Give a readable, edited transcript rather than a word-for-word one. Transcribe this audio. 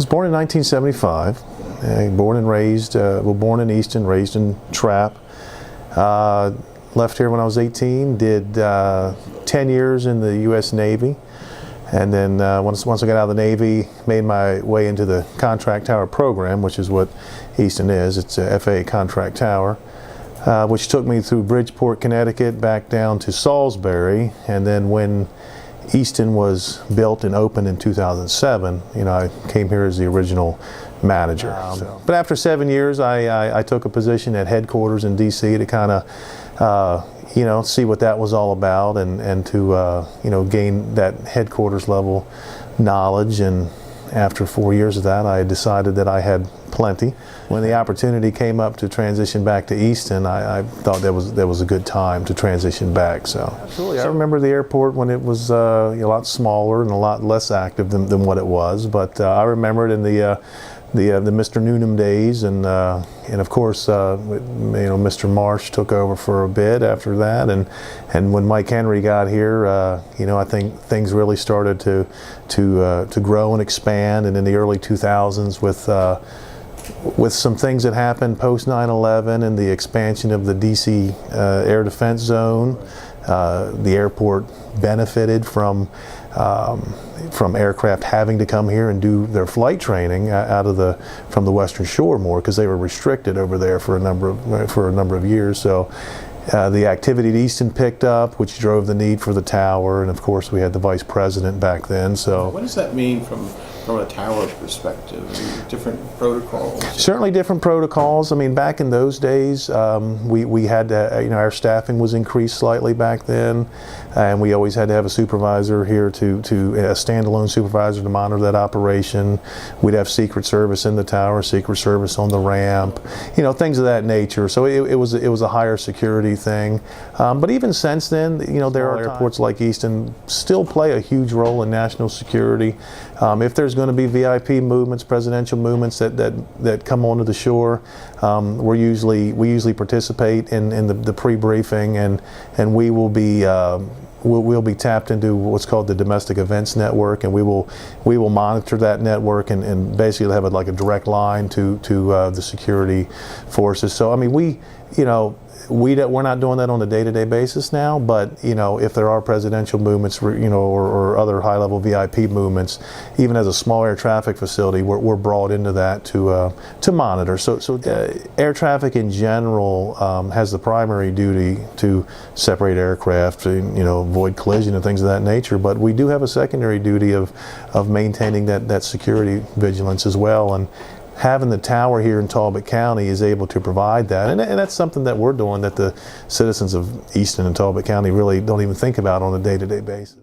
was born in 1975. Born and raised, born in Easton, raised in Trappe. Left here when I was 18, did 10 years in the U.S. Navy. And then once I got out of the Navy, made my way into the contract tower program, which is what Easton is. It's a FAA contract tower, which took me through Bridgeport, Connecticut, back down to Salisbury. And then when Easton was built and opened in 2007, I came here as the original manager. But after 7 years, I took a position at headquarters in D.C. to kind of see what that was all about, and to gain that headquarters level knowledge. And after 4 years of that, I decided that I had plenty. When the opportunity came up to transition back to Easton, I thought that was a good time to transition back. So absolutely, I remember the airport when it was a lot smaller and a lot less active than what it was. But I remember it in the Mr. Newnham days, and of course, Mr. Marsh took over for a bit after that, and when Mike Henry got here, I think things really started to grow and expand. And in the early 2000s, with some things that happened post 9/11 and the expansion of the DC air defense zone, the airport benefited from aircraft having to come here and do their flight training from the Western Shore more, because they were restricted over there for a number of years. So the activity at Easton picked up, which drove the need for the tower, and of course we had the vice president back then. So what does that mean from a tower perspective? Different protocols? Certainly different protocols. I mean, back in those days, we had to, our staffing was increased slightly back then, and we always had to have a supervisor here to a standalone supervisor to monitor that operation. We'd have Secret Service in the tower, Secret Service on the ramp, things of that nature. So it was a higher security thing. But even since then, there are airports like Easton still play a huge role in national security. If there's going to be VIP movements, presidential movements that come onto the shore, we usually participate in the pre-briefing, and we will be we'll be tapped into what's called the domestic events network, and we will monitor that network and basically have like a direct line to the security forces. So I mean, we're not doing that on a day-to-day basis now, but if there are presidential movements, or other high-level VIP movements, even as a small air traffic facility, we're brought into that to monitor. So air traffic in general has the primary duty to separate aircraft, avoid collision and things of that nature. But we do have a secondary duty of maintaining that security vigilance as well. And having the tower here in Talbot County is able to provide that, and that's something that we're doing that the citizens of Easton and Talbot County really don't even think about on a day-to-day basis.